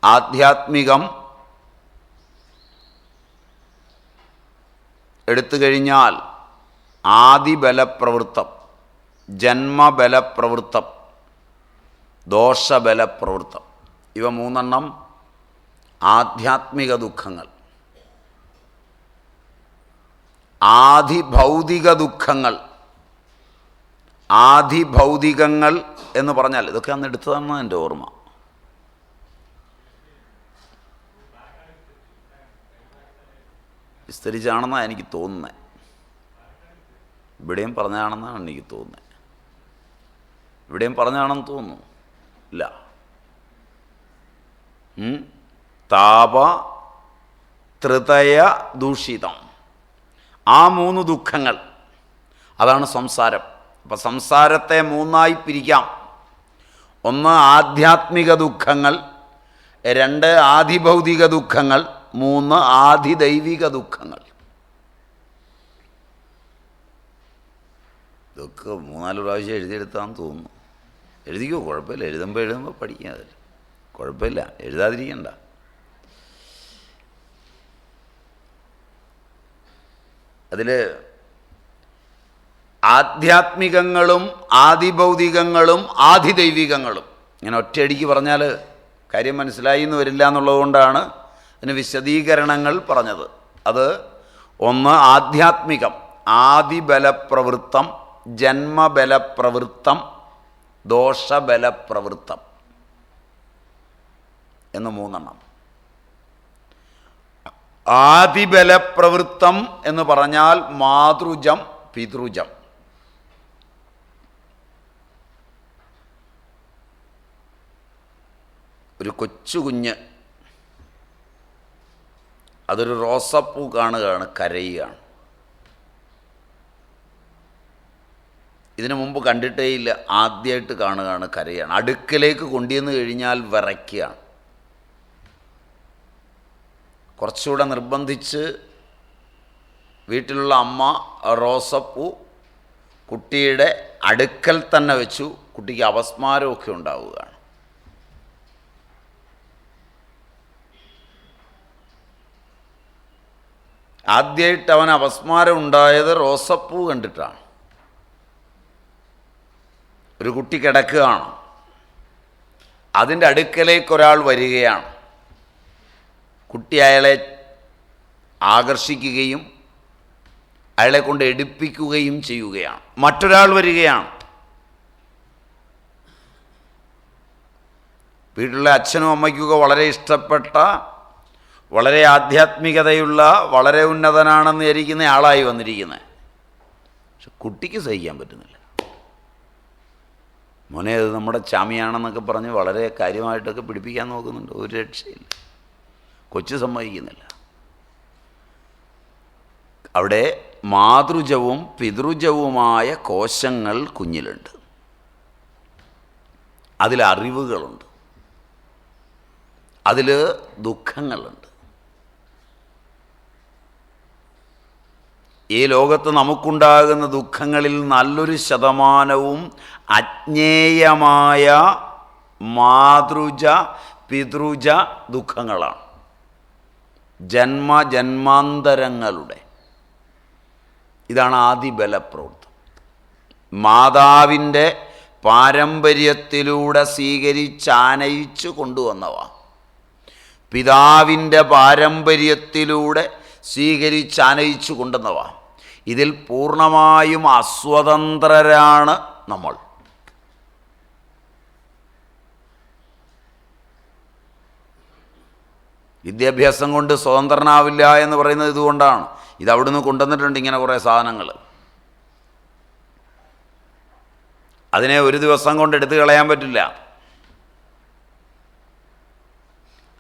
ആധ്യാത്മികം എടുത്തു കഴിഞ്ഞാൽ ആദിബലപ്രവൃത്തം, ജന്മബലപ്രവൃത്തം, ദോഷബലപ്രവൃത്തം, ഇവ മൂന്നെണ്ണം ആധ്യാത്മിക ദുഃഖങ്ങൾ. ആധിഭൗതിക ദുഃഖങ്ങൾ, ആധിഭൗതികങ്ങൾ എന്ന് പറഞ്ഞാൽ ഇതൊക്കെ അന്ന് എടുത്തതാണ് എൻ്റെ ഓർമ്മ. വിസ്തരിച്ചാണെന്നാണ് എനിക്ക് തോന്നുന്നത്. ഇവിടെയും പറഞ്ഞാണെന്നാണ് എനിക്ക് തോന്നുന്നത്. ഇവിടെയും പറഞ്ഞാണെന്ന് തോന്നുന്നു. ഇല്ല, താപ ത്രിതയ ദൂഷിതം, ആ മൂന്ന് ദുഃഖങ്ങൾ, അതാണ് സംസാരം. അപ്പം സംസാരത്തെ മൂന്നായി പിരിക്കാം. ഒന്ന് ആധ്യാത്മിക ദുഃഖങ്ങൾ, രണ്ട് ആധിഭൗതിക ദുഃഖങ്ങൾ, മൂന്ന് ആധിദൈവിക ദുഃഖങ്ങൾ. ഇതൊക്കെ 3-4 പ്രാവശ്യം എഴുതിയെടുത്താന്ന് തോന്നുന്നു. എഴുതിക്കോ, കുഴപ്പമില്ല. എഴുതുമ്പോൾ പഠിക്കാം, അതിൽ കുഴപ്പമില്ല, എഴുതാതിരിക്കണ്ട. അതിൽ ആധ്യാത്മികങ്ങളും ആദിഭൗതികങ്ങളും ആധിദൈവികങ്ങളും ഇങ്ങനെ ഒറ്റയടിക്ക് പറഞ്ഞാൽ കാര്യം മനസ്സിലായി എന്ന് വരില്ല എന്നുള്ളതുകൊണ്ടാണ് അതിന് വിശദീകരണങ്ങൾ പറഞ്ഞത്. അത് ഒന്ന് ആധ്യാത്മികം, ആദിബലപ്രവൃത്തം, ജന്മബലപ്രവൃത്തം, ദോഷബലപ്രവൃത്തം എന്ന് മൂന്നെണ്ണം. ആദിബലപ്രവൃത്തം എന്ന് പറഞ്ഞാൽ മാതൃജം, പിതൃജം. ഒരു കൊച്ചു കുഞ്ഞ് അതൊരു റോസപ്പൂ കാണുകയാണ്, കരയുകയാണ്. ഇതിനു മുമ്പ് കണ്ടിട്ടേയില്ല, ആദ്യമായിട്ട് കാണുകയാണ്, കരയാണ്. അടുക്കലേക്ക് കൊണ്ടുവന്ന് കഴിഞ്ഞാൽ വിറയ്ക്കുകയാണ്. കുറച്ചുകൂടെ നിർബന്ധിച്ച് വീട്ടിലുള്ള അമ്മ റോസപ്പൂ കുട്ടിയുടെ അടുക്കൽ തന്നെ വെച്ചു. കുട്ടിക്ക് അപസ്മാരമൊക്കെ ഉണ്ടാവുകയാണ്. ആദ്യമായിട്ട് അവൻ അപസ്മാരം ഉണ്ടായത് റോസപ്പൂ കണ്ടിട്ടാണ്. ഒരു കുട്ടി കിടക്കുകയാണ്, അതിൻ്റെ അടുക്കലേക്ക് ഒരാൾ വരികയാണ്. കുട്ടി അയാളെ ആകർഷിക്കുകയും അയാളെ കൊണ്ട് എടുപ്പിക്കുകയും ചെയ്യുകയാണ്. മറ്റൊരാൾ വരികയാണ്. വീട്ടിലുള്ള അച്ഛനും അമ്മയ്ക്കൊക്കെ വളരെ ഇഷ്ടപ്പെട്ട, വളരെ ആധ്യാത്മികതയുള്ള, വളരെ ഉന്നതനാണെന്ന് ധരിക്കുന്ന ആളായി വന്നിരിക്കുന്നത്. പക്ഷെ കുട്ടിക്ക് സഹിക്കാൻ പറ്റുന്നില്ല. മോനെ അത് നമ്മുടെ ചാമിയാണെന്നൊക്കെ പറഞ്ഞ് വളരെ കാര്യമായിട്ടൊക്കെ പിടിപ്പിക്കാൻ നോക്കുന്നുണ്ട്. ഒരു രക്ഷയില്ല, കൊച്ചു സമ്മതിക്കുന്നില്ല. അവിടെ മാതൃജവും പിതൃജവുമായ കോശങ്ങൾ കുഞ്ഞിലുണ്ട്. അതിൽ അറിവുകളുണ്ട്, അതിൽ ദുഃഖങ്ങളുണ്ട്. ഈ ലോകത്ത് നമുക്കുണ്ടാകുന്ന ദുഃഖങ്ങളിൽ നല്ലൊരു ശതമാനവും അജ്ഞേയമായ മാതൃജ പിതൃജ ദുഃഖങ്ങളാണ്. ജന്മജന്മാന്തരങ്ങളുടെ, ഇതാണ് ആദിബലപ്രവൃത്തം. മാതാവിൻ്റെ പാരമ്പര്യത്തിലൂടെ സ്വീകരിച്ചാനയിച്ചു കൊണ്ടുവന്നവ, പിതാവിൻ്റെ പാരമ്പര്യത്തിലൂടെ സ്വീകരിച്ചാനയിച്ചു കൊണ്ടുവന്നവ. ഇതിൽ പൂർണ്ണമായും അസ്വതന്ത്രരാണ് നമ്മൾ. വിദ്യാഭ്യാസം കൊണ്ട് സ്വതന്ത്രനാവില്ല എന്ന് പറയുന്നത് ഇതുകൊണ്ടാണ്. ഇതവിടുന്ന് കൊണ്ടുവന്നിട്ടുണ്ട് ഇങ്ങനെ കുറേ സാധനങ്ങൾ. അതിനെ ഒരു ദിവസം കൊണ്ട് എടുത്തു കളയാൻ പറ്റില്ല.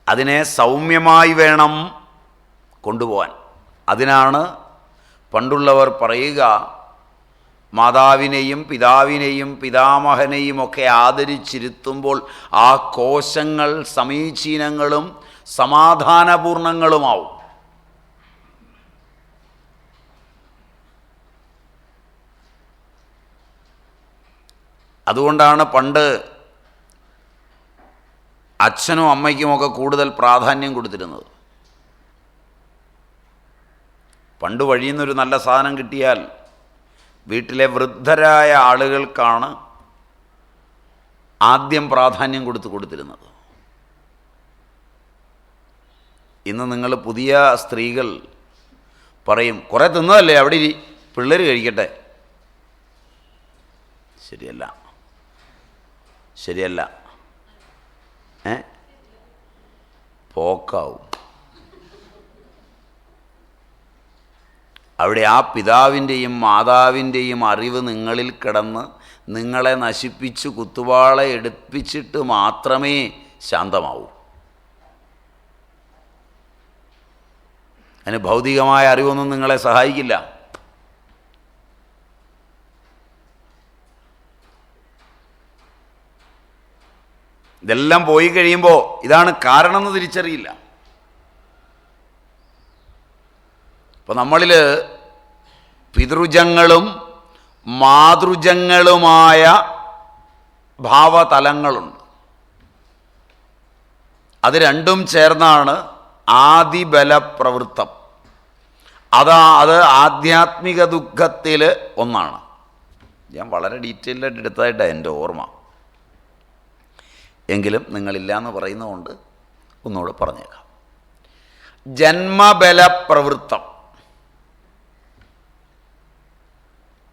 അതിനെ സൗമ്യമായി വേണം കൊണ്ടുപോകാൻ. അതിനാണ് പണ്ടുള്ളവർ പറയുക, മാതാവിനെയും പിതാവിനെയും പിതാമഹനെയും ഒക്കെ ആദരിച്ചിരുത്തുമ്പോൾ ആ കോശങ്ങൾ സമീചീനങ്ങളും സമാധാനപൂർണങ്ങളുമാവും. അതുകൊണ്ടാണ് പണ്ട് അച്ഛനും അമ്മയ്ക്കുമൊക്കെ കൂടുതൽ പ്രാധാന്യം കൊടുത്തിരുന്നത്. പണ്ട് വഴിയിൽ നിന്നൊരു നല്ല സാധനം കിട്ടിയാൽ വീട്ടിലെ വൃദ്ധരായ ആളുകൾക്കാണ് ആദ്യം പ്രാധാന്യം കൊടുത്തിരുന്നത്. ഇന്ന് നിങ്ങൾ പുതിയ സ്ത്രീകൾ പറയും, കുറേ തിന്നതല്ലേ അവിടെ ഇരി, പിള്ളേർ കഴിക്കട്ടെ. ശരിയല്ല. പോക്കാവും. അവിടെ ആ പിതാവിൻ്റെയും മാതാവിൻ്റെയും അറിവ് നിങ്ങളിൽ കിടന്ന് നിങ്ങളെ നശിപ്പിച്ച് കുത്തുവാള എടുപ്പിച്ചിട്ട് മാത്രമേ ശാന്തമാവൂ. അതിന് ഭൗതികമായ അറിവൊന്നും നിങ്ങളെ സഹായിക്കില്ല. ഇതെല്ലാം പോയി കഴിയുമ്പോൾ ഇതാണ് കാരണമെന്ന് തിരിച്ചറിയില്ല. അപ്പോൾ നമ്മളിൽ പിതൃജങ്ങളും മാതൃജങ്ങളുമായ ഭാവതലങ്ങളുണ്ട്. അത് രണ്ടും ചേർന്നാണ് ആദിബലപ്രവൃത്തം. അത് ആധ്യാത്മിക ദുഃഖത്തിൽ ഒന്നാണ്. ഞാൻ വളരെ ഡീറ്റെയിൽഡായിട്ട് എടുത്തതായിട്ടാണ് എൻ്റെ ഓർമ്മ. എങ്കിലും നിങ്ങളില്ലാന്ന് പറയുന്നതുകൊണ്ട് ഒന്നുകൂടെ പറഞ്ഞേക്കാം. ജന്മബലപ്രവൃത്തം,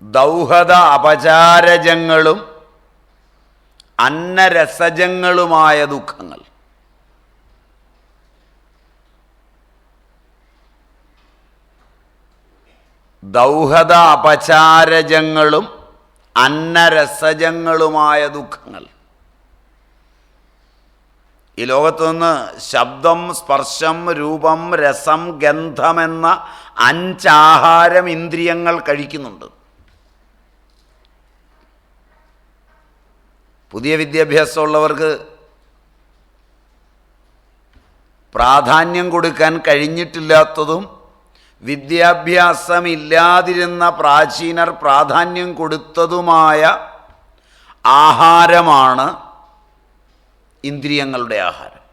ദൗഹത അപചാരജങ്ങളും അന്നരസജങ്ങളുമായ ദുഃഖങ്ങൾ. ദൗഹത അപചാരജങ്ങളും അന്നരസജങ്ങളുമായ ദുഃഖങ്ങൾ. ഈ ലോകത്തു നിന്ന് ശബ്ദം, സ്പർശം, രൂപം, രസം, ഗന്ധമെന്ന 5 ആഹാരം ഇന്ദ്രിയങ്ങൾ കഴിക്കുന്നുണ്ട്. പുതിയ വിദ്യാഭ്യാസമുള്ളവർക്ക് പ്രാധാന്യം കൊടുക്കാൻ കഴിഞ്ഞിട്ടില്ലാത്തതും വിദ്യാഭ്യാസമില്ലാതിരുന്ന പ്രാചീനർ പ്രാധാന്യം കൊടുത്തതുമായ ആഹാരമാണ് ഇന്ദ്രിയങ്ങളുടെ ആഹാരം.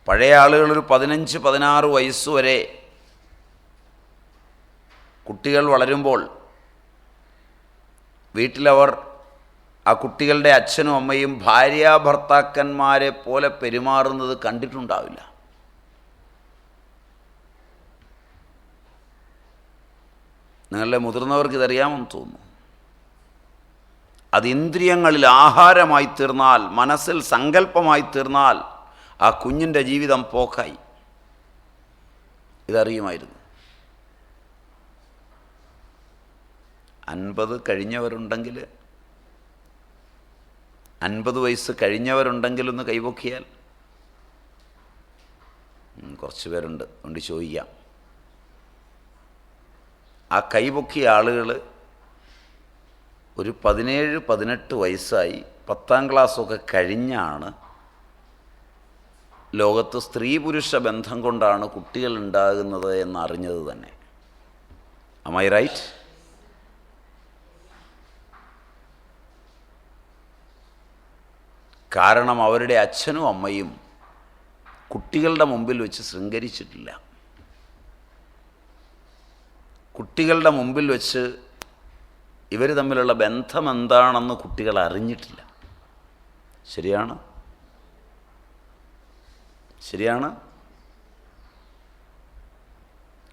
പഴയ ആളുകൾ ഒരു 15-16 വയസ്സുവരെ കുട്ടികൾ വളരുമ്പോൾ വീട്ടിലവർ ആ കുട്ടികളുടെ അച്ഛനും അമ്മയും ഭാര്യാഭർത്താക്കന്മാരെ പോലെ പെരുമാറുന്നത് കണ്ടിട്ടുണ്ടാവില്ല. നിങ്ങളുടെ മുതിർന്നവർക്ക് ഇതറിയാമെന്ന് തോന്നുന്നു. അത് ഇന്ദ്രിയങ്ങളിൽ ആഹാരമായി തീർന്നാൽ, മനസ്സിൽ സങ്കല്പമായി തീർന്നാൽ ആ കുഞ്ഞിൻ്റെ ജീവിതം പോക്കായി. ഇതറിയുമായിരുന്നു. 50 കഴിഞ്ഞവരുണ്ടെങ്കിൽ, 50 വയസ്സ് കഴിഞ്ഞവരുണ്ടെങ്കിലൊന്ന് കൈപൊക്കിയാൽ. കുറച്ച് പേരുണ്ട്, അതുകൊണ്ട് ചോദിക്കാം. ആ കൈപൊക്കിയ ആളുകൾ ഒരു 17-18 വയസ്സായി 10ാം ക്ലാസ്സൊക്കെ കഴിഞ്ഞാണ് ലോകത്ത് സ്ത്രീ പുരുഷ ബന്ധം കൊണ്ടാണ് കുട്ടികൾ ഉണ്ടാകുന്നത് എന്നറിഞ്ഞത് തന്നെ. Am I right? കാരണം അവരുടെ അച്ഛനും അമ്മയും കുട്ടികളുടെ മുമ്പിൽ വെച്ച് ശൃംഗരിച്ചിട്ടില്ല. കുട്ടികളുടെ മുമ്പിൽ വെച്ച് ഇവർ തമ്മിലുള്ള ബന്ധം എന്താണെന്ന് കുട്ടികൾ അറിഞ്ഞിട്ടില്ല. ശരിയാണ്.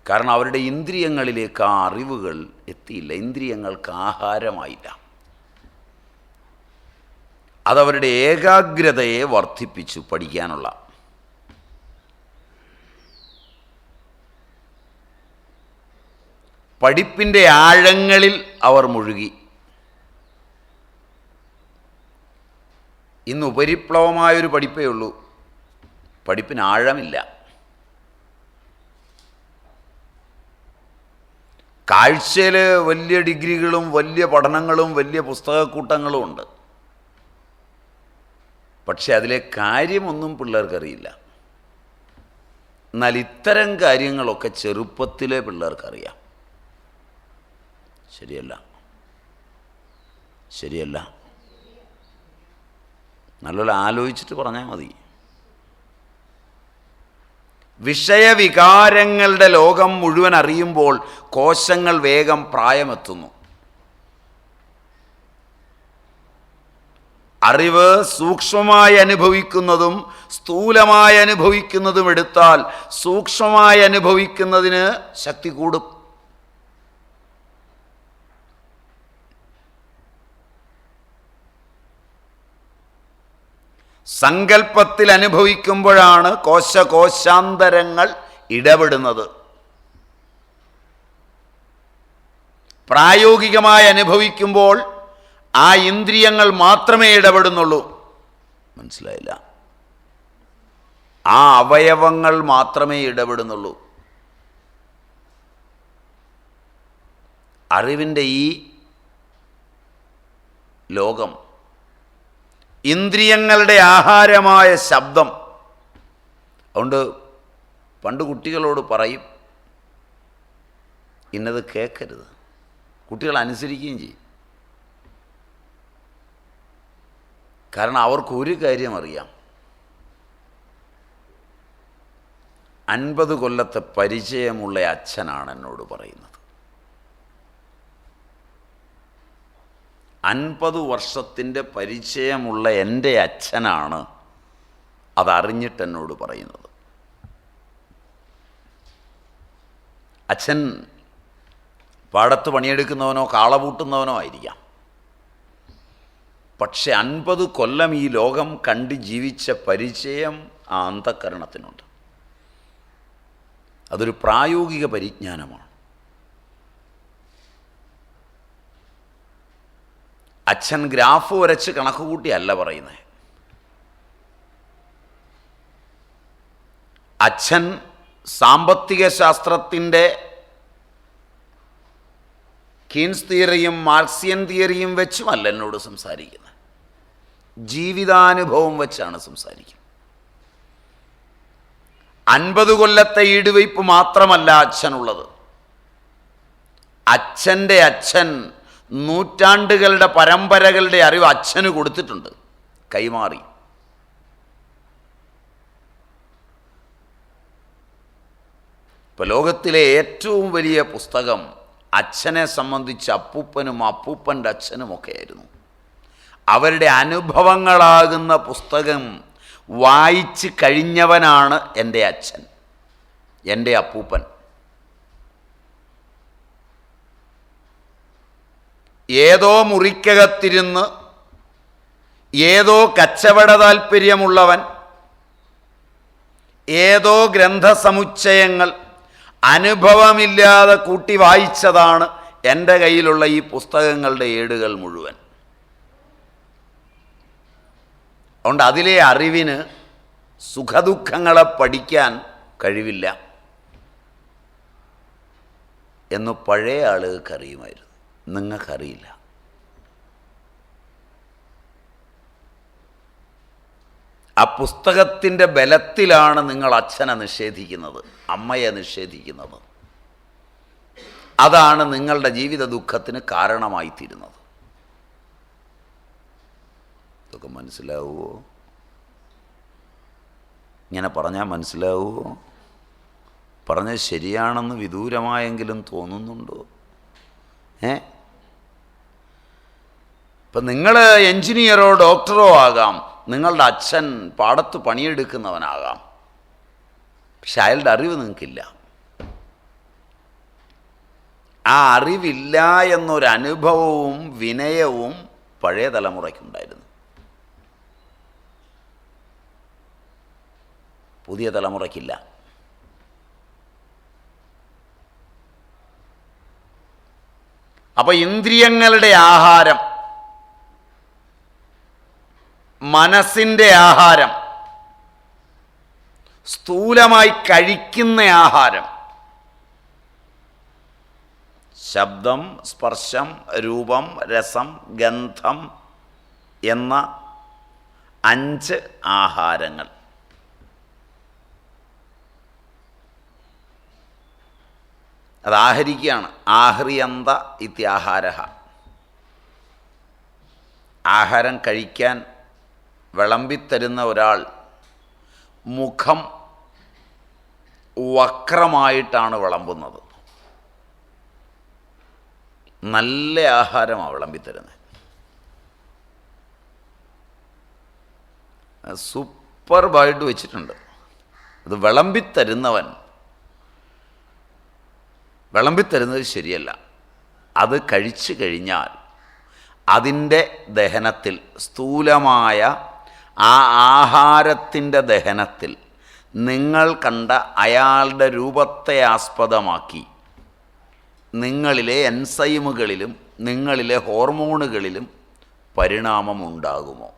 കാരണം അവരുടെ ഇന്ദ്രിയങ്ങളിലേക്ക് ആ അറിവുകൾ എത്തിയില്ല. ഇന്ദ്രിയങ്ങൾക്ക് ആഹാരമായില്ല. അതവരുടെ ഏകാഗ്രതയെ വർദ്ധിപ്പിച്ചു. പഠിക്കാനുള്ള പഠിപ്പിൻ്റെ ആഴങ്ങളിൽ അവർ മുഴുകി. ഇന്ന് ഉപരിപ്ലവമായൊരു പഠിപ്പേ ഉള്ളൂ, പഠിപ്പിന് ആഴമില്ല. കാഴ്ചയിൽ വലിയ ഡിഗ്രികളും വലിയ പഠനങ്ങളും വലിയ പുസ്തകക്കൂട്ടങ്ങളും ഉണ്ട്. പക്ഷെ അതിലെ കാര്യമൊന്നും പിള്ളേർക്കറിയില്ല. എന്നാൽ ഇത്തരം കാര്യങ്ങളൊക്കെ ചെറുപ്പത്തിലെ പിള്ളേർക്കറിയാം. ശരിയല്ല? ശരിയല്ല. നല്ലപോലെ ആലോചിച്ചിട്ട് പറഞ്ഞാൽ മതി. വിഷയവികാരങ്ങളുടെ ലോകം മുഴുവൻ അറിയുമ്പോൾ കോശങ്ങൾ വേഗം പ്രായമെത്തുന്നു. അറിവ് സൂക്ഷ്മമായി അനുഭവിക്കുന്നതും സ്ഥൂലമായി അനുഭവിക്കുന്നതും എടുത്താൽ സൂക്ഷ്മമായി അനുഭവിക്കുന്നതിന് ശക്തി കൂടും. സങ്കല്പത്തിൽ അനുഭവിക്കുമ്പോഴാണ് കോശാന്തരങ്ങൾ ഇടപെടുന്നത്. പ്രായോഗികമായി അനുഭവിക്കുമ്പോൾ ആ ഇന്ദ്രിയങ്ങൾ മാത്രമേ ഇടപെടുന്നുള്ളൂ. മനസ്സിലായില്ല? ആ അവയവങ്ങൾ മാത്രമേ ഇടപെടുന്നുള്ളൂ. അറിവിൻ്റെ ഈ ലോകം ഇന്ദ്രിയങ്ങളുടെ ആഹാരമായ ശബ്ദം. അതുകൊണ്ട് പണ്ട് കുട്ടികളോട് പറയും, ഇന്നത് കേൾക്കരുത്. കുട്ടികൾ അനുസരിക്കുകയും ചെയ്യും. കാരണം അവർക്കൊരു കാര്യം അറിയാം, 50 കൊല്ലത്തെ പരിചയമുള്ള അച്ഛനാണ് എന്നോട് പറയുന്നത്. 50 വർഷത്തിൻ്റെ പരിചയമുള്ള എൻ്റെ അച്ഛനാണ് അതറിഞ്ഞിട്ട് എന്നോട് പറയുന്നത്. അച്ഛൻ പാടത്ത് പണിയെടുക്കുന്നവനോ കാളപൂട്ടുന്നവനോ ആയിരിക്കാം. പക്ഷെ 50 കൊല്ലം ഈ ലോകം കണ്ട് ജീവിച്ച പരിചയം ആ അന്ധക്കരണത്തിനുണ്ട്. അതൊരു പ്രായോഗിക പരിജ്ഞാനമാണ്. അച്ഛൻ ഗ്രാഫ് വരച്ച് കണക്ക് കൂട്ടിയല്ല പറയുന്നത്. അച്ഛൻ സാമ്പത്തിക ശാസ്ത്രത്തിൻ്റെ കീൻസ് തിയറിയും മാർക്സിയൻ തിയറിയും വെച്ചുമല്ല എന്നോട് സംസാരിക്കുന്നത്. ജീവിതാനുഭവം വെച്ചാണ് സംസാരിക്കുന്നത്. 50 കൊല്ലത്തെ ഈടുവയ്പ് മാത്രമല്ല അച്ഛനുള്ളത്. അച്ഛൻ്റെ അച്ഛൻ നൂറ്റാണ്ടുകളുടെ പരമ്പരകളുടെ അറിവ് അച്ഛന് കൊടുത്തിട്ടുണ്ട്, കൈമാറി. ഇപ്പോൾ ലോകത്തിലെ ഏറ്റവും വലിയ പുസ്തകം അച്ഛനെ സംബന്ധിച്ച് അപ്പൂപ്പനും അപ്പൂപ്പൻ്റെ അച്ഛനുമൊക്കെ ആയിരുന്നു. അവരുടെ അനുഭവങ്ങളാകുന്ന പുസ്തകം വായിച്ച് കഴിഞ്ഞവനാണ് എൻ്റെ അച്ഛൻ, എൻ്റെ അപ്പൂപ്പൻ. ഏതോ മുറിക്കകത്തിരുന്ന് ഏതോ കച്ചവട താല്പര്യമുള്ളവൻ ഏതോ ഗ്രന്ഥസമുച്ചയങ്ങൾ അനുഭവമില്ലാതെ കൂട്ടി വായിച്ചതാണ് എൻ്റെ കയ്യിലുള്ള ഈ പുസ്തകങ്ങളുടെ ഏടുകൾ മുഴുവൻ. അതുകൊണ്ട് അതിലെ അറിവിന് സുഖദുഃഖങ്ങളെ പഠിക്കാൻ കഴിവില്ല എന്ന് പഴയ ആളുകൾക്ക് അറിയുമായിരുന്നു. നിങ്ങൾക്കറിയില്ല. ആ പുസ്തകത്തിൻ്റെ ബലത്തിലാണ് നിങ്ങൾ അച്ഛനെ നിഷേധിക്കുന്നത്, അമ്മയെ നിഷേധിക്കുന്നത്. അതാണ് നിങ്ങളുടെ ജീവിത ദുഃഖത്തിന് കാരണമായിത്തീരുന്നത്. ഇതൊക്കെ മനസ്സിലാവുമോ? ഇങ്ങനെ പറഞ്ഞാൽ മനസ്സിലാവുമോ? പറഞ്ഞത് ശരിയാണെന്ന് വിദൂരമായെങ്കിലും തോന്നുന്നുണ്ടോ? ഇപ്പം നിങ്ങൾ എൻജിനീയറോ ഡോക്ടറോ ആകാം, നിങ്ങളുടെ അച്ഛൻ പാടത്ത് പണിയെടുക്കുന്നവനാകാം. പക്ഷെ അയാളുടെ അറിവ് നിങ്ങൾക്കില്ല. ആ അറിവില്ല എന്നൊരനുഭവവും വിനയവും പഴയ തലമുറയ്ക്കുണ്ടായിരുന്നു. പുതിയ തലമുറയ്ക്കില്ല. അപ്പോൾ ഇന്ദ്രിയങ്ങളുടെ ആഹാരം, മനസ്സിൻ്റെ ആഹാരം, സ്ഥൂലമായി കഴിക്കുന്ന ആഹാരം, ശബ്ദം, സ്പർശം, രൂപം, രസം, ഗന്ധം എന്ന 5 ആഹാരങ്ങൾ. അത് ആഹരിക്കുകയാണ്. ആഹ്രിയന്ത ഇത്യാഹാര. ആഹാരം കഴിക്കാൻ വിളമ്പിത്തരുന്ന ഒരാൾ മുഖം വക്രമായിട്ടാണ് വിളമ്പുന്നത്. നല്ല ആഹാരമാണ് വിളമ്പിത്തരുന്നത്. സൂപ്പർബായിട്ട് വെച്ചിട്ടുണ്ട്. അത് വിളമ്പിത്തരുന്നത് ശരിയല്ല. അത് കഴിച്ചു കഴിഞ്ഞാൽ അതിൻ്റെ ദഹനത്തിൽ, സ്ഥൂലമായ ആ ആഹാരത്തിൻ്റെ ദഹനത്തിൽ നിങ്ങൾ കണ്ട അയാളുടെ രൂപത്തെ ആസ്പദമാക്കി നിങ്ങളിലെ എൻസൈമുകളിലും നിങ്ങളിലെ ഹോർമോണുകളിലും പരിണാമമുണ്ടാകുമോ?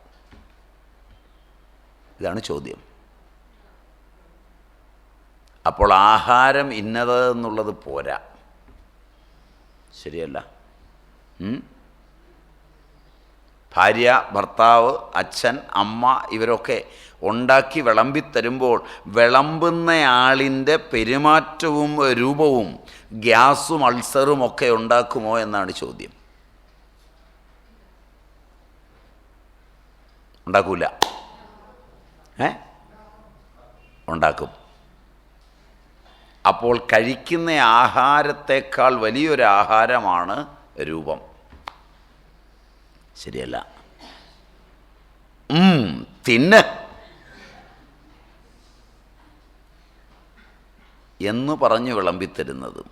ഇതാണ് ചോദ്യം. അപ്പോൾ ആഹാരം ഇന്നത് എന്നുള്ളത് പോരാ, ശരിയല്ല. ഭാര്യ, ഭർത്താവ്, അച്ഛൻ, അമ്മ ഇവരൊക്കെ ഉണ്ടാക്കി വിളമ്പിത്തരുമ്പോൾ വിളമ്പുന്നയാളിൻ്റെ പെരുമാറ്റവും രൂപവും ഗ്യാസും അൾസറും ഒക്കെ ഉണ്ടാക്കുമോ എന്നാണ് ചോദ്യം. ഉണ്ടാക്കൂല? ഉണ്ടാക്കും. അപ്പോൾ കഴിക്കുന്ന ആഹാരത്തേക്കാൾ വലിയൊരു ആഹാരമാണ് രൂപം, ശരിയല്ല. തിന്ന് എന്ന് പറഞ്ഞ് വിളമ്പിത്തരുന്നതും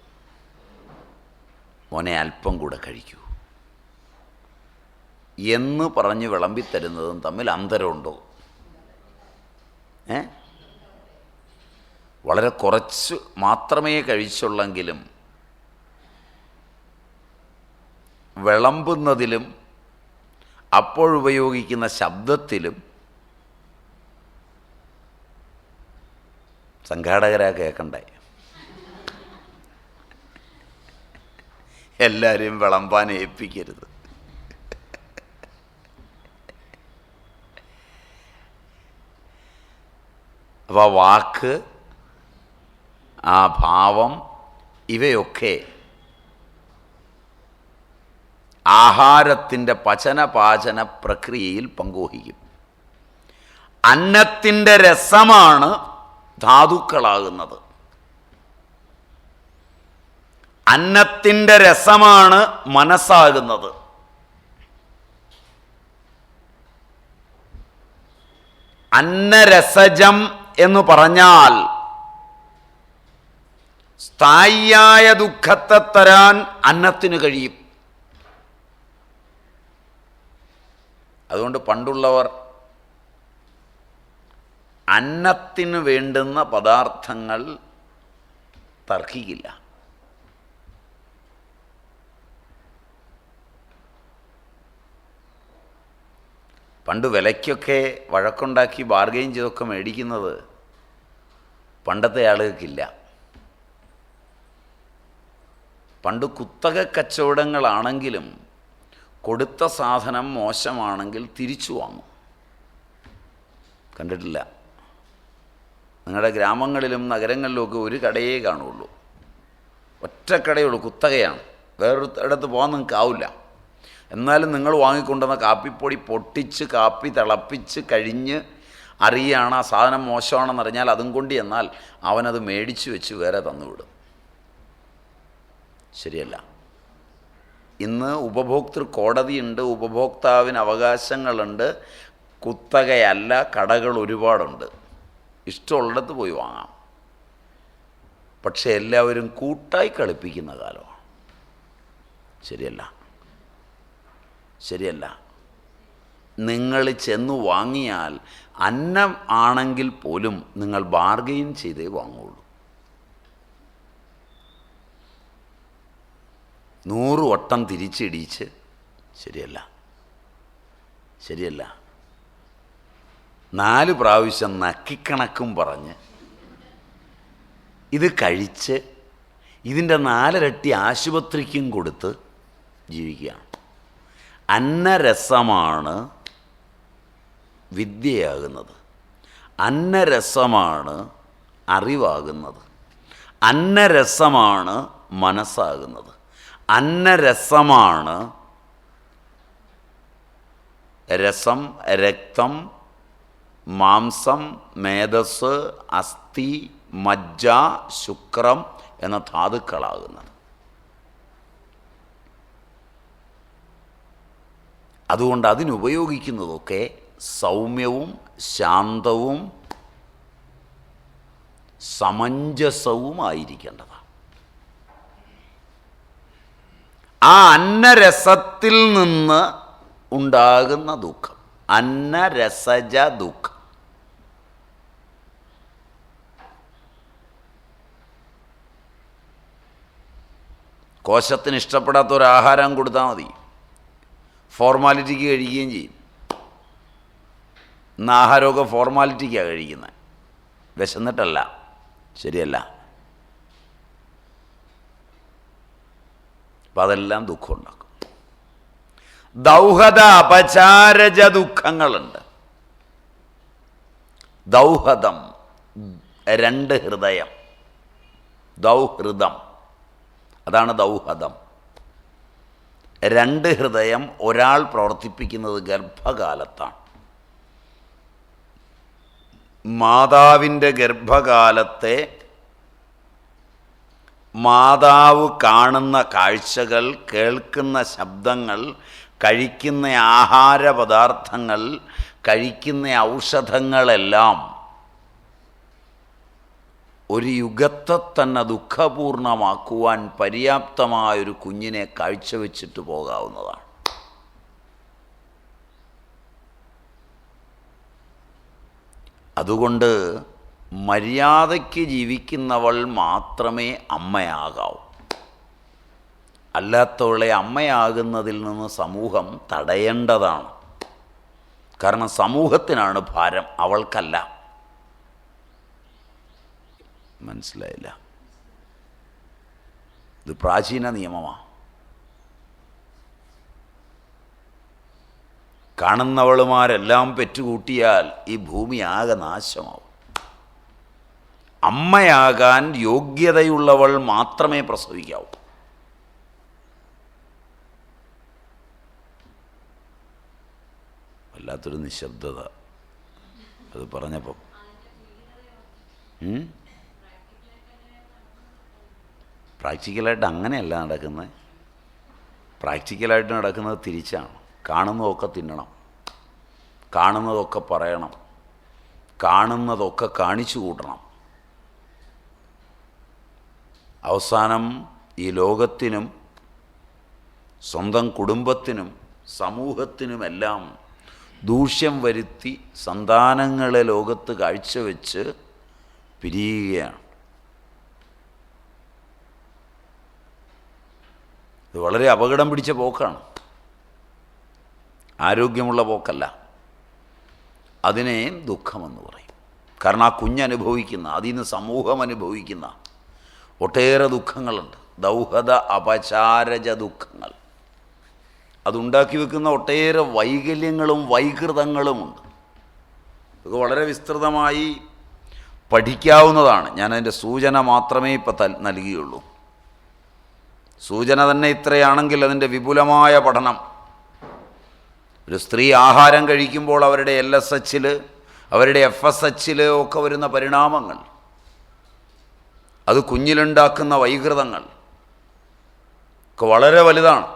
മോനെ അല്പം കൂടെ കഴിക്കൂ എന്ന് പറഞ്ഞ് വിളമ്പിത്തരുന്നതും തമ്മിൽ അന്തരമുണ്ടോ? വളരെ കുറച്ച് മാത്രമേ കഴിച്ചുള്ളെങ്കിലും വിളമ്പുന്നതിലും അപ്പോഴുപയോഗിക്കുന്ന ശബ്ദത്തിലും സംഘാടകരാ കേൾക്കണ്ടേ. എല്ലാവരെയും വിളമ്പാൻ ഏൽപ്പിക്കരുത്. അപ്പോൾ ആ വാക്ക്, ആ ഭാവം, ഇവയൊക്കെ ആഹാരത്തിൻ്റെ പചനപാചന പ്രക്രിയയിൽ പങ്കുവഹിക്കും. അന്നത്തിൻ്റെ രസമാണ് ധാതുക്കളാകുന്നത്. അന്നത്തിൻ്റെ രസമാണ് മനസ്സാകുന്നത്. അന്നരസജം എന്ന് പറഞ്ഞാൽ സ്ഥായിയായ ദുഃഖത്തെ തരാൻ അന്നത്തിന് കഴിയും. അതുകൊണ്ട് പണ്ടുള്ളവർ അന്നത്തിന് വേണ്ടുന്ന പദാർത്ഥങ്ങൾ തർക്കിക്കില്ല. പണ്ട് വിലയ്ക്കൊക്കെ വഴക്കുണ്ടാക്കി ബാർഗെയിൻ ചെയ്തൊക്കെ മേടിക്കുന്നത് പണ്ടത്തെ ആളുകൾക്കില്ല. പണ്ട് കുത്തക കച്ചവടങ്ങളാണെങ്കിലും കൊടുത്ത സാധനം മോശമാണെങ്കിൽ തിരിച്ചു വാങ്ങും. കണ്ടിട്ടില്ല? നിങ്ങളുടെ ഗ്രാമങ്ങളിലും നഗരങ്ങളിലുമൊക്കെ ഒരു കടയേ കാണുള്ളൂ, ഒറ്റ കടയുള്ളൂ, കുത്തകയാണ്. വേറൊരിടത്ത് പോകാൻ നിങ്ങൾക്ക് ആവില്ല. എന്നാലും നിങ്ങൾ വാങ്ങിക്കൊണ്ടുവന്ന കാപ്പിപ്പൊടി പൊട്ടിച്ച് കാപ്പി തിളപ്പിച്ച് കഴിഞ്ഞ് അറിയാണ് ആ സാധനം മോശമാണെന്നറിഞ്ഞാൽ അതും കൊണ്ട് എന്നാൽ അവനത് മേടിച്ച് വെച്ച് വേറെ തന്നുവിടും. ശരിയല്ല? ഇന്ന് ഉപഭോക്തൃ കോടതിയുണ്ട്, ഉപഭോക്താവിന് അവകാശങ്ങളുണ്ട്. കുത്തകയല്ല, കടകൾ ഒരുപാടുണ്ട്, ഇഷ്ടമുള്ളിടത്ത് പോയി വാങ്ങാം. പക്ഷെ എല്ലാവരും കൂട്ടായി കളിപ്പിക്കുന്ന കാലമാണ്. ശരിയല്ല? ശരിയല്ല? നിങ്ങൾ ചെന്ന് വാങ്ങിയാൽ അന്നം ആണെങ്കിൽ പോലും നിങ്ങൾ ബാർഗെയിൻ ചെയ്തേ വാങ്ങുള്ളൂ. 100 വട്ടം തിരിച്ചിടിച്ച് ശരിയല്ല. ശരിയല്ല? 4 പ്രാവശ്യം നക്കിക്കണക്കും പറഞ്ഞ് ഇത് കഴിച്ച് ഇതിൻ്റെ 4 ഇരട്ടി ആശുപത്രിക്കും കൊടുത്ത് ജീവിക്കുകയാണ്. അന്നരസമാണ് വിദ്യയാകുന്നത്, അന്നരസമാണ് അറിവാകുന്നത്, അന്നരസമാണ് മനസ്സാകുന്നത്, അന്നരസമാണ് രസം, രക്തം, മാംസം, മേധസ്, അസ്ഥി, മജ്ജ, ശുക്രം എന്ന ധാതുക്കളാകുന്നത്. അതുകൊണ്ട് അതിനുപയോഗിക്കുന്നതൊക്കെ സൗമ്യവും ശാന്തവും സമഞ്ജസവുമായിരിക്കേണ്ടതാണ്. ആ അന്നരസത്തിൽ നിന്ന് ഉണ്ടാകുന്ന ദുഃഖം, അന്നരസജ ദുഃഖം. കോശത്തിന് ഇഷ്ടപ്പെടാത്ത ഒരു ആഹാരം കൊടുത്താൽ മതി, ഫോർമാലിറ്റിക്ക് കഴിക്കുകയും ചെയ്യും. ഇന്ന് ആഹാരമൊക്കെ ഫോർമാലിറ്റിക്കാണ് കഴിക്കുന്നത്, വിശന്നിട്ടല്ല. ശരിയല്ല. അപ്പം അതെല്ലാം ദുഃഖം ഉണ്ടാക്കും. ദൗഹദ അപചാരജ ദുഃഖങ്ങളുണ്ട്. ദൗഹദം, രണ്ട് ഹൃദയം, ദൗഹൃദം, അതാണ് ദൗഹദം. രണ്ട് ഹൃദയം ഒരാൾ പ്രവർത്തിപ്പിക്കുന്നത് ഗർഭകാലത്താണ്. മാതാവിൻ്റെ ഗർഭകാലത്തെ മാതാവ് കാണുന്ന കാഴ്ചകൾ, കേൾക്കുന്ന ശബ്ദങ്ങൾ, കഴിക്കുന്ന ആഹാരപദാർത്ഥങ്ങൾ, കഴിക്കുന്ന ഔഷധങ്ങളെല്ലാം ഒരു യുഗത്തെ തന്നെ ദുഃഖപൂർണമാക്കുവാൻ പര്യാപ്തമായൊരു കുഞ്ഞിനെ കാഴ്ചവെച്ചിട്ട് പോകാവുന്നതാണ്. അതുകൊണ്ട് മര്യാദയ്ക്ക് ജീവിക്കുന്നവൾ മാത്രമേ അമ്മയാകാവൂ. അല്ലാത്തവളെ അമ്മയാകുന്നതിൽ നിന്ന് സമൂഹം തടയേണ്ടതാണ്. കാരണം സമൂഹത്തിനാണ് ഭാരം, അവൾക്കല്ല. മനസ്സിലായില്ല? ഇത് പ്രാചീന നിയമമാണ്. കാണുന്നവളുമാരെല്ലാം പെറ്റുകൂട്ടിയാൽ ഈ ഭൂമി ആകെ നാശമാവും. അമ്മയാകാൻ യോഗ്യതയുള്ളവൾ മാത്രമേ പ്രസവിക്കാവൂ. വല്ലാത്തൊരു നിശബ്ദത അത് പറഞ്ഞപ്പം. പ്രാക്ടിക്കലായിട്ട് അങ്ങനെയല്ല നടക്കുന്നത്. പ്രാക്ടിക്കലായിട്ട് നടക്കുന്നത് തിരിച്ചാണ്. കാണുന്നതൊക്കെ തിന്നണം, കാണുന്നതൊക്കെ പറയണം, കാണുന്നതൊക്കെ കാണിച്ചു കൂട്ടണം. അവസാനം ഈ ലോകത്തിനും സ്വന്തം കുടുംബത്തിനും സമൂഹത്തിനുമെല്ലാം ദൂഷ്യം വരുത്തി സന്താനങ്ങളെ ലോകത്ത് കാഴ്ചവെച്ച് പിരിയുകയാണ്. ഇത് വളരെ അപകടം പിടിച്ച പോക്കാണ്, ആരോഗ്യമുള്ള പോക്കല്ല. അതിനെ ദുഃഖമെന്ന് പറയും. കാരണം ആ കുഞ്ഞനുഭവിക്കുന്ന, അതിൽ നിന്ന് സമൂഹം അനുഭവിക്കുന്ന ഒട്ടേറെ ദുഃഖങ്ങളുണ്ട്. ദൗഹദ അപചാരജ ദുഃഖങ്ങൾ, അതുണ്ടാക്കി വെക്കുന്ന ഒട്ടേറെ വൈകല്യങ്ങളും വൈകൃതങ്ങളുമുണ്ട്. ഇത് വളരെ വിസ്തൃതമായി പഠിക്കാവുന്നതാണ്. ഞാനതിൻ്റെ സൂചന മാത്രമേ ഇപ്പം നൽകിയുള്ളൂ. സൂചന തന്നെ ഇത്രയാണെങ്കിൽ അതിൻ്റെ വിപുലമായ പഠനം. ഒരു സ്ത്രീ ആഹാരം കഴിക്കുമ്പോൾ അവരുടെ LSH, അവരുടെ FSH ഒക്കെ വരുന്ന പരിണാമങ്ങൾ, അത് കുഞ്ഞിലുണ്ടാക്കുന്ന വൈകൃതങ്ങൾ ഒക്കെ വളരെ വലുതാണ്.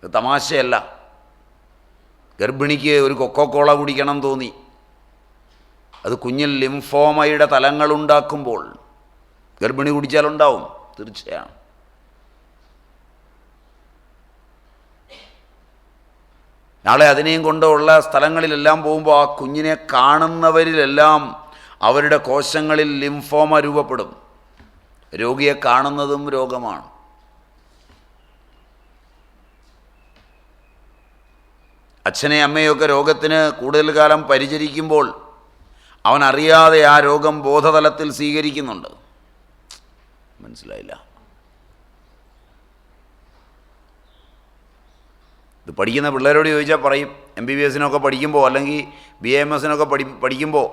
ഇത് തമാശയല്ല. ഗർഭിണിക്ക് ഒരു കൊക്കോക്കോള കുടിക്കണം തോന്നി, അത് കുഞ്ഞിൽ ലിംഫോമയുടെ തലങ്ങളുണ്ടാക്കുമ്പോൾ ഗർഭിണി കുടിച്ചാലുണ്ടാവും, തീർച്ചയാണ്. നാളെ അതിനെയും കൊണ്ടുള്ള സ്ഥലങ്ങളിലെല്ലാം പോകുമ്പോൾ ആ കുഞ്ഞിനെ കാണുന്നവരിലെല്ലാം അവരുടെ കോശങ്ങളിൽ ലിംഫോമ രൂപപ്പെടും. രോഗിയെ കാണുന്നതും രോഗമാണ്. അച്ഛനെ അമ്മയൊക്കെ രോഗത്തിന് കൂടുതൽ കാലം പരിചരിക്കുമ്പോൾ അവനറിയാതെ ആ രോഗം ബോധതലത്തിൽ സ്വീകരിക്കുന്നുണ്ട്. മനസ്സിലായില്ല? ഇത് പഠിക്കുന്ന പിള്ളേരോട് ചോദിച്ചാൽ പറയും. MBBS പഠിക്കുമ്പോൾ അല്ലെങ്കിൽ BAMS പഠിക്കുമ്പോൾ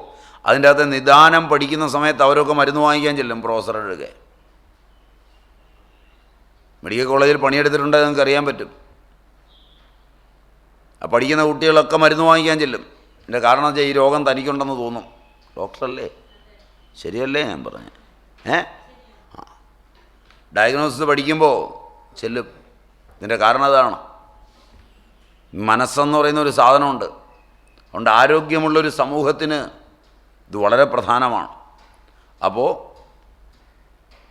അതിൻ്റെ അകത്ത് നിദാനം പഠിക്കുന്ന സമയത്ത് അവരൊക്കെ മരുന്ന് വാങ്ങിക്കാൻ ചെല്ലും പ്രൊഫസറുടെ. മെഡിക്കൽ കോളേജിൽ പണിയെടുത്തിട്ടുണ്ടെങ്കിൽ നിങ്ങൾക്ക് അറിയാൻ പറ്റും. പഠിക്കുന്ന കുട്ടികളൊക്കെ മരുന്ന് വാങ്ങിക്കാൻ ചെല്ലും. എൻ്റെ കാരണം വെച്ചാൽ ഈ രോഗം തനിക്കുണ്ടെന്ന് തോന്നും. ഡോക്ടറല്ലേ? ശരിയല്ലേ ഞാൻ പറഞ്ഞു? ഡയഗ്നോസിസ് പഠിക്കുമ്പോൾ ചെല്ലും. ഇതിൻ്റെ കാരണം അതാണ്. മനസ്സെന്ന് പറയുന്ന ഒരു സാധനമുണ്ട്. അതുകൊണ്ട് ആരോഗ്യമുള്ളൊരു സമൂഹത്തിന് ഇത് വളരെ പ്രധാനമാണ്. അപ്പോൾ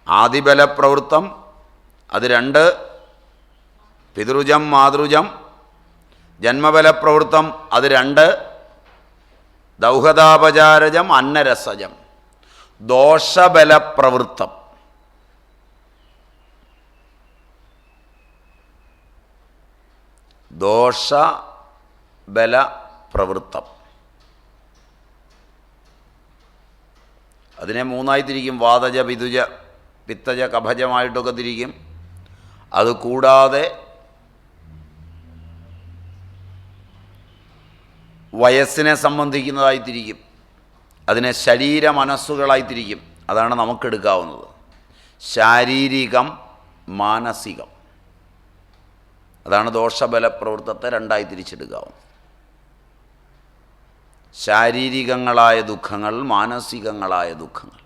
ആദിബലപ്രവൃത്തം അത് 2, പിതൃജം മാതൃജം. ജന്മബലപ്രവൃത്തം അത് 2, ദൗഹതാപചാരജം അന്നരസജം. ദോഷബലപ്രവൃത്തം ദോഷബലപ്രവൃത്തം അതിനെ 3ആയി തിരിക്കും. വാതജ പിതുജ പിത്തജ കഫജമായിട്ടൊക്കെ തിരിക്കും. അതുകൂടാതെ വയസ്സിനെ സംബന്ധിക്കുന്നതായി തിരിക്കും. അതിനെ ശരീര മനസ്സുകളായി തിരിക്കും. അതാണ് നമുക്കെടുക്കാവുന്നത്. ശാരീരികം, മാനസികം. അതാണ് ദോഷബലപ്രവൃത്തത്തെ 2ആയി തിരിച്ചെടുക്കാവുന്നത്. ശാരീരികങ്ങളായ ദുഃഖങ്ങൾ, മാനസികങ്ങളായ ദുഃഖങ്ങൾ.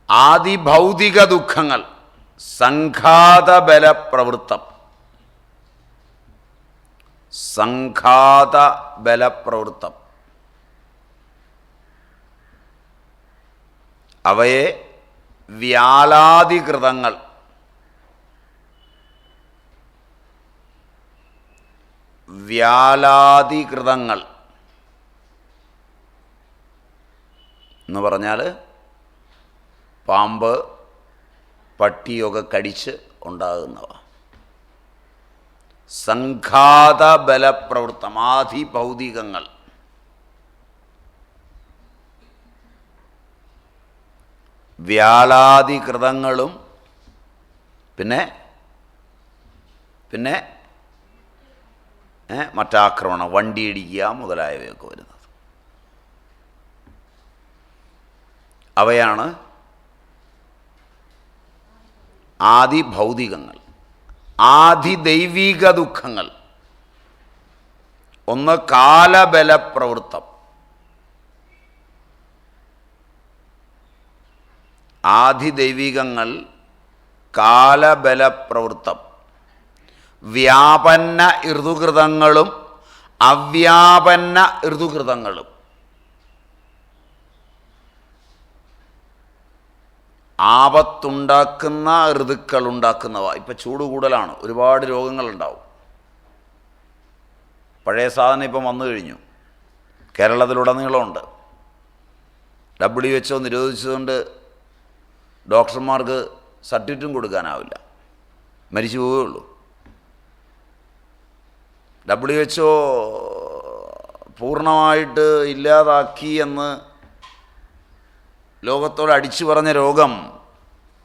ആദിഭൗതിക ദുഃഖങ്ങൾ സംഘാതബലപ്രവൃത്തം. സംഘാതബലപ്രവൃത്തം അവയെ വ്യാലാധികൃതങ്ങൾ. വ്യാലാധികൃതങ്ങൾ എന്ന് പറഞ്ഞാൽ പാമ്പ്, പട്ടിയൊക്കെ കടിച്ച് ഉണ്ടാകുന്നവ. സംഘാതബലപ്രവൃത്തം ആദിഭൗതികങ്ങൾ. വ്യാലാധികൃതങ്ങളും പിന്നെ മറ്റാക്രമണം, വണ്ടിയിടിക്കുക മുതലായവയൊക്കെ വരുന്നത്. അവയാണ് ആദിഭൗതികങ്ങൾ. ആദിദൈവിക ദുഃഖങ്ങൾ ഒന്ന് കാലബലപ്രവൃത്തം. ആദിദൈവികങ്ങൾ കാലബലപ്രവൃത്തം. വ്യാപന്ന ഋതുകൃതങ്ങളും അവ്യാപന്ന ഋതുകൃതങ്ങളും. ആപത്തുണ്ടാക്കുന്ന ഋതുക്കൾ ഉണ്ടാക്കുന്നവ. ഇപ്പം ചൂട് കൂടുതലാണ്, ഒരുപാട് രോഗങ്ങളുണ്ടാവും. പഴയ സാധനം ഇപ്പം വന്നു കഴിഞ്ഞു, കേരളത്തിലുടനീളമുണ്ട്. WHO നിരോധിച്ചതുകൊണ്ട് ഡോക്ടർമാർക്ക് സർട്ടിഫിക്കറ്റും കൊടുക്കാനാവില്ല, മരിച്ചു പോവുകയുള്ളൂ. WHO പൂർണ്ണമായിട്ട് ഇല്ലാതാക്കി എന്ന് ലോകത്തോട് അടിച്ചു പറഞ്ഞ രോഗം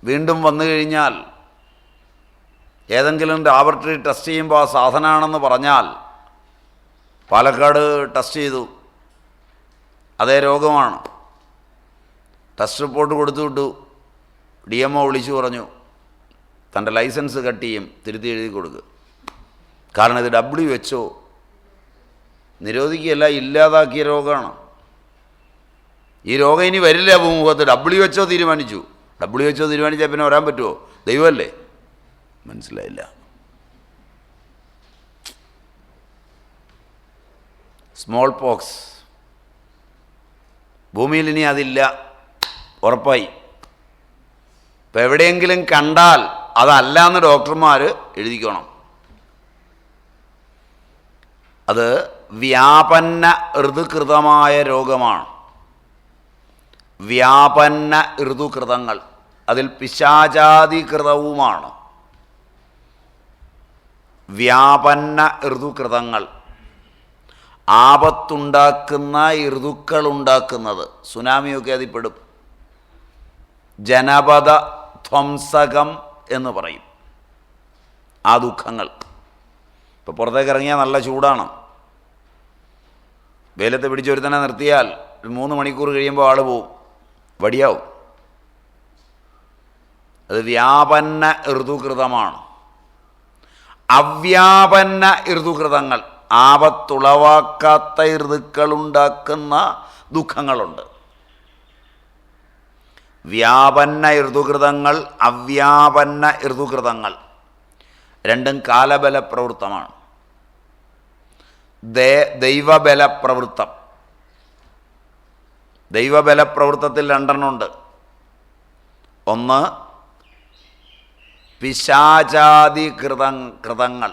വീണ്ടും വന്നു കഴിഞ്ഞാൽ, ഏതെങ്കിലും ലാബറട്ടറി ടെസ്റ്റ് ചെയ്യുമ്പോൾ ആ സാധനമാണെന്ന് പറഞ്ഞാൽ, പാലക്കാട് ടെസ്റ്റ് ചെയ്തു, അതേ രോഗമാണ്. ടെസ്റ്റ് റിപ്പോർട്ട് കൊടുത്തു വിട്ടു. DMO വിളിച്ചു പറഞ്ഞു, തൻ്റെ ലൈസൻസ് കട്ട് ചെയ്യും, തിരുത്തി എഴുതി കൊടുക്കുക. കാരണം ഇത് WHO നിരോധിക്കുകയല്ല, ഇല്ലാതാക്കിയ രോഗമാണ്. ഈ രോഗം ഇനി വരില്ല ഭൂമുഖത്ത്. WHO തീരുമാനിച്ചു. WHO തീരുമാനിച്ചാൽ പിന്നെ വരാൻ പറ്റുമോ? ദൈവമല്ലേ? മനസ്സിലായില്ല. സ്മോൾ പോക്സ് ഭൂമിയിൽ ഇനി അതില്ല, ഉറപ്പായി. ഇപ്പം എവിടെയെങ്കിലും കണ്ടാൽ അതല്ല എന്ന് ഡോക്ടർമാർ എഴുതിക്കണം. അത് വ്യാപന്ന ഋതുകൃതമായ രോഗമാണ്. വ്യാപന്ന ഋതുകൃതങ്ങൾ അതിൽ പിശാചാദികൃതവുമാണ്. വ്യാപന്ന ഋതുകൃതങ്ങൾ ആപത്തുണ്ടാക്കുന്ന ഋതുക്കളുണ്ടാക്കുന്നത്. സുനാമിയൊക്കെ അതിൽപ്പെടും. ജനപദ ധ്വംസകം എന്ന് പറയും ആ ദുഃഖങ്ങൾ. ഇപ്പോൾ പുറത്തേക്ക് ഇറങ്ങിയാൽ നല്ല ചൂടാണ്. വെയിലത്ത് പിടിച്ചൊരുത്തനെ നിർത്തിയാൽ 3 മണിക്കൂർ കഴിയുമ്പോൾ ആൾ പോവും, വടിയാവും. അത് വ്യാപന്ന ഋതുകൃതമാണ്. അവ്യാപന്ന ഋതുകൃതങ്ങൾ, ആപത്തുളവാക്കാത്ത ഋതുക്കളുണ്ടാക്കുന്ന ദുഃഖങ്ങളുണ്ട്. വ്യാപന്ന ഋതുകൃതങ്ങൾ, അവ്യാപന്ന ഋതുകൃതങ്ങൾ രണ്ടും കാലബലപ്രവൃത്തമാണ്. ദൈവബലപ്രവൃത്തം, ദൈവബലപ്രവൃത്തത്തിൽ രണ്ടെണ്ണമുണ്ട്. ഒന്ന് പിശാചാദി കൃതങ്ങൾ,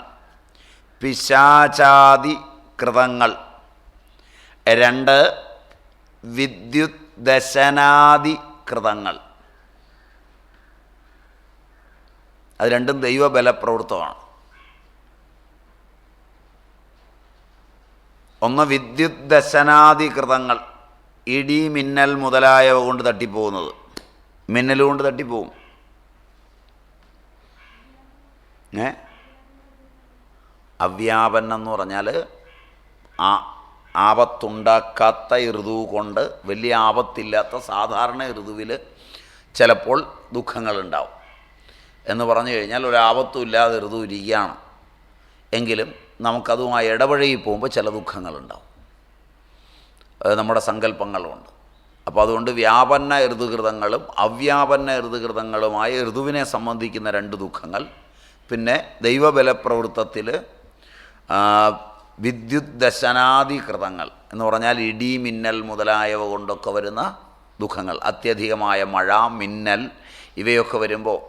പിശാചാദി കൃതങ്ങൾ. രണ്ട് വിദ്യുത് ദശനാദി കൃതങ്ങൾ. അത് രണ്ടും ദൈവബലപ്രവൃത്തമാണ്. ഒന്ന് വിദ്യുത് ദശനാദി കൃതങ്ങൾ, ഇടി മിന്നൽ മുതലായവ കൊണ്ട് തട്ടിപ്പോകുന്നത്. മിന്നൽ കൊണ്ട് തട്ടിപ്പോവും. അവ്യാപനം എന്ന് പറഞ്ഞാൽ ആപത്തുണ്ടാക്കാത്ത ഋതു കൊണ്ട്, വലിയ ആപത്തില്ലാത്ത സാധാരണ ഋതുവിൽ ചിലപ്പോൾ ദുഃഖങ്ങളുണ്ടാവും എന്ന് പറഞ്ഞു കഴിഞ്ഞാൽ ഒരാപത്തും ഇല്ലാതെ ഋതു ഇരിക്കുകയാണ് എങ്കിലും നമുക്കതുമായി ഇടപഴകി പോകുമ്പോൾ ചില ദുഃഖങ്ങളുണ്ടാവും. അത് നമ്മുടെ സങ്കല്പങ്ങളുണ്ട്. അപ്പോൾ അതുകൊണ്ട് വ്യാപന്ന ഋതുകൃതങ്ങളും അവ്യാപന്ന ഋതുകൃതങ്ങളുമായ ഋതുവിനെ സംബന്ധിക്കുന്ന രണ്ട് ദുഃഖങ്ങൾ. പിന്നെ ദൈവബലപ്രവൃത്തത്തിൽ വിദ്യുത് ദശനാദി കൃതങ്ങൾ എന്ന് പറഞ്ഞാൽ ഇടി മിന്നൽ മുതലായവ കൊണ്ടൊക്കെ വരുന്ന ദുഃഖങ്ങൾ. അത്യധികമായ മഴ, മിന്നൽ ഇവയൊക്കെ വരുമ്പോൾ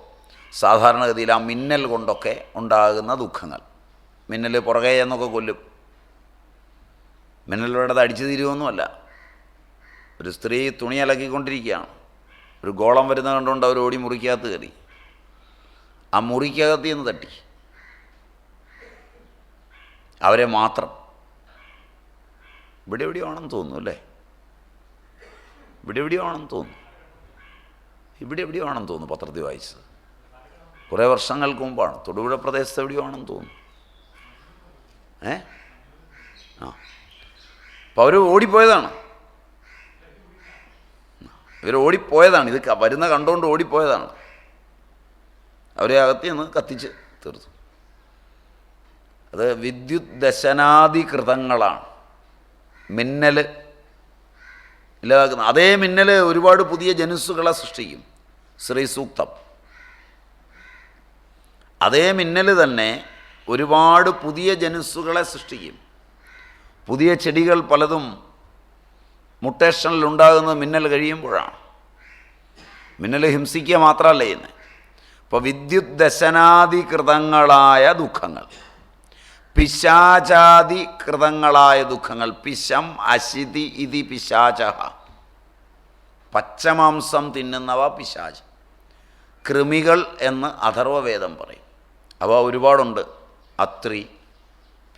സാധാരണഗതിയിൽ ആ മിന്നൽ കൊണ്ടൊക്കെ ഉണ്ടാകുന്ന ദുഃഖങ്ങൾ. മിന്നൽ പുറകെ എന്നൊക്കെ കൊല്ലും. മിന്നലിവിടെ അടിച്ചു തീരുമൊന്നുമല്ല. ഒരു സ്ത്രീ തുണി അലക്കിക്കൊണ്ടിരിക്കുകയാണ്, ഒരു ഗോളം വരുന്ന കണ്ടുകൊണ്ട് അവർ ഓടി മുറിക്കകത്ത് കയറി. ആ മുറിക്കകത്ത് നിന്ന് തട്ടി അവരെ മാത്രം. ഇവിടെ എവിടെയാണെന്ന് തോന്നുന്നു അല്ലേ? ഇവിടെ എവിടെയാണെന്ന് തോന്നുന്നു, ഇവിടെ എവിടെയാണെന്ന് തോന്നുന്നു. പത്രത്തിൽ വായിച്ചത് കുറേ വർഷങ്ങൾക്ക് മുമ്പാണ്. തൊടുപുഴ പ്രദേശത്ത് എവിടെയാണെന്ന് തോന്നുന്നു. അപ്പോൾ അവർ ഓടിപ്പോയതാണ്, ഇവർ ഓടിപ്പോയതാണ്. ഇത് വരുന്ന കണ്ടുകൊണ്ട് ഓടിപ്പോയതാണ്. അവരെ അകത്ത് നിന്ന് കത്തിച്ച് തീർത്തു. അത് വിദ്യുത് ദശനാദി കൃതങ്ങളാണ്. മിന്നൽ ഇല്ലാതാക്കുന്ന അതേ മിന്നൽ ഒരുപാട് പുതിയ ജനുസ്സുകളെ സൃഷ്ടിക്കും. ശ്രീ സൂക്തം. അതേ മിന്നൽ തന്നെ ഒരുപാട് പുതിയ ജനുസ്സുകളെ സൃഷ്ടിക്കും. പുതിയ ചെടികൾ പലതും മുട്ടേഷനിലുണ്ടാകുന്നത് മിന്നൽ കഴിയുമ്പോഴാണ്. മിന്നൽ ഹിംസിക്കുക മാത്രമല്ല ചെയ്യുന്നത്. ഇപ്പോൾ വിദ്യുത് ദശനാദി കൃതങ്ങളായ ദുഃഖങ്ങൾ, പിശാചാദി കൃതങ്ങളായ ദുഃഖങ്ങൾ. പിശം അശിതി ഇതി പിശാച, പച്ചമാംസം തിന്നുന്നവ പിശാച്. കൃമികൾ എന്ന് അഥർവവേദം പറയും. അവ ഒരുപാടുണ്ട്. അത്രി,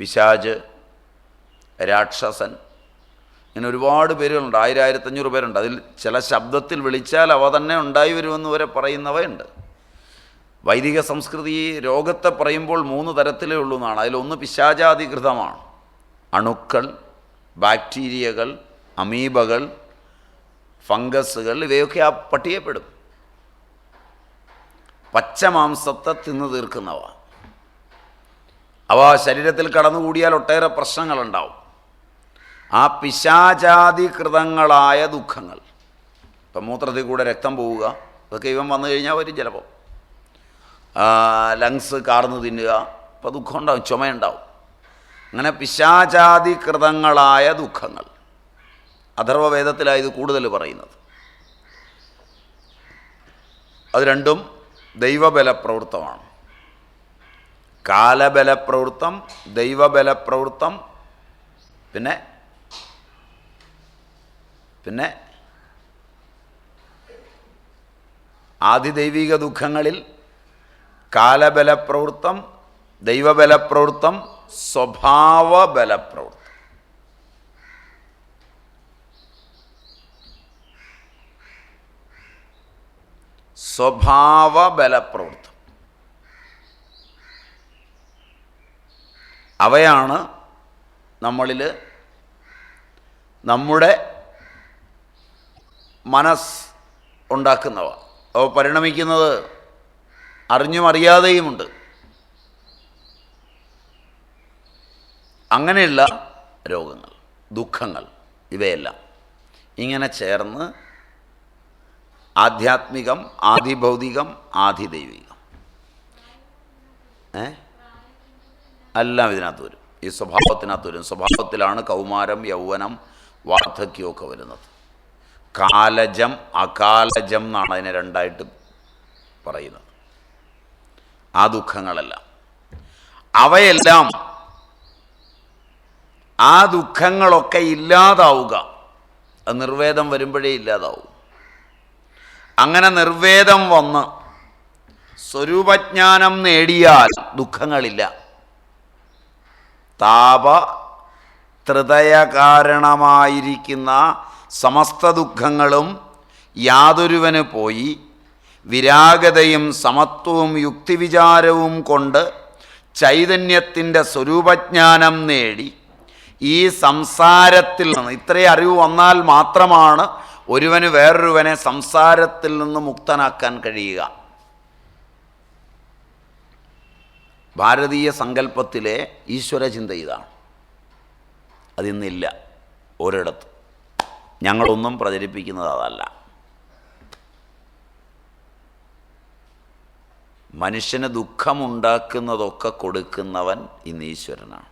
പിശാച്, രാക്ഷസൻ, ഇങ്ങനെ ഒരുപാട് പേരുകളുണ്ട്. 1000-1500 പേരുണ്ട്. അതിൽ ചില ശബ്ദത്തിൽ വിളിച്ചാൽ അവ തന്നെ ഉണ്ടായി വരുമെന്ന് വരെ പറയുന്നവയുണ്ട്. വൈദിക സംസ്കൃതി രോഗത്തെ പറയുമ്പോൾ 3 തരത്തിലേ ഉള്ളൂ എന്നാണ്. അതിലൊന്ന് പിശാചാധികൃതമാണ്. അണുക്കൾ, ബാക്ടീരിയകൾ, അമീബകൾ, ഫംഗസുകൾ, ഇവയൊക്കെ ആ പട്ടികപ്പെടും. പച്ചമാംസത്തെ തിന്നു തീർക്കുന്നവ. അവ ശരീരത്തിൽ കടന്നുകൂടിയാൽ ഒട്ടേറെ പ്രശ്നങ്ങളുണ്ടാവും. ആ പിശാചാധികൃതങ്ങളായ ദുഃഖങ്ങൾ, ഇപ്പം മൂത്രത്തിൽ കൂടെ രക്തം പോവുക, അതൊക്കെ ഇവൻ വന്നു കഴിഞ്ഞാൽ വരും. ചിലപ്പോൾ ലങ്സ് കാർന്ന് തിന്നുക, അപ്പോൾ ദുഃഖം ഉണ്ടാവും, ചുമയുണ്ടാവും. അങ്ങനെ പിശാചാധികൃതങ്ങളായ ദുഃഖങ്ങൾ അഥർവവേദത്തിലാണ് ഇത് കൂടുതൽ പറയുന്നത്. അത് രണ്ടും ദൈവബലപ്രവൃത്തമാണ്. കാലബലപ്രവൃത്തം, ദൈവബലപ്രവൃത്തം. പിന്നെ ആദിദൈവിക ദുഃഖങ്ങളിൽ കാലബലപ്രവൃത്തം, ദൈവബലപ്രവൃത്തം, സ്വഭാവബലപ്രവൃത്തം. സ്വഭാവബലപ്രവൃത്തം അവയാണ് നമ്മളിൽ നമ്മുടെ മനസ്സ് ഉണ്ടാക്കുന്നവ. അവ പരിണമിക്കുന്നത് അറിഞ്ഞും അറിയാതെയുമുണ്ട്. അങ്ങനെയുള്ള രോഗങ്ങൾ, ദുഃഖങ്ങൾ, ഇവയെല്ലാം ഇങ്ങനെ ചേർന്ന് ആധ്യാത്മികം, ആദിഭൗതികം, ആദിദൈവികം എല്ലാം ഇതിനകത്ത് വരും. ഈ സ്വഭാവത്തിനകത്ത് വരും. സ്വഭാവത്തിലാണ് കൗമാരം, യൗവനം, വാർദ്ധക്യമൊക്കെ വരുന്നത്. കാലജം, അകാലജം എന്നാണ് അതിനെ രണ്ടായിട്ട് പറയുന്നത്. ആ ദുഃഖങ്ങളെല്ലാം, അവയെല്ലാം, ആ ദുഃഖങ്ങളൊക്കെ ഇല്ലാതാവുക. അത് നിർവേദം വരുമ്പോഴേ ഇല്ലാതാവും. അങ്ങനെ നിർവേദം വന്ന് സ്വരൂപജ്ഞാനം നേടിയാൽ ദുഃഖങ്ങളില്ല. താപ ത്രിതയ കാരണമായിരിക്കുന്ന സമസ്ത ദുഃഖങ്ങളും യാതൊരുവന് പോയി വിരാഗതയും സമത്വവും യുക്തിവിചാരവും കൊണ്ട് ചൈതന്യത്തിൻ്റെ സ്വരൂപജ്ഞാനം നേടി ഈ സംസാരത്തിൽ നിന്ന്, ഇത്രയും അറിവ് വന്നാൽ മാത്രമാണ് ഒരുവന് വേറൊരുവനെ സംസാരത്തിൽ നിന്ന് മുക്തനാക്കാൻ കഴിയുക. ഭാരതീയ സങ്കല്പത്തിലെ ഈശ്വരചിന്ത ഇതാണ്. അതിന്നില്ല ഒരിടത്ത്. ഞങ്ങളൊന്നും പ്രചരിപ്പിക്കുന്നത് അതല്ല. മനുഷ്യന് ദുഃഖമുണ്ടാക്കുന്നതൊക്കെ കൊടുക്കുന്നവൻ ഇന്ന് ഈശ്വരനാണ്.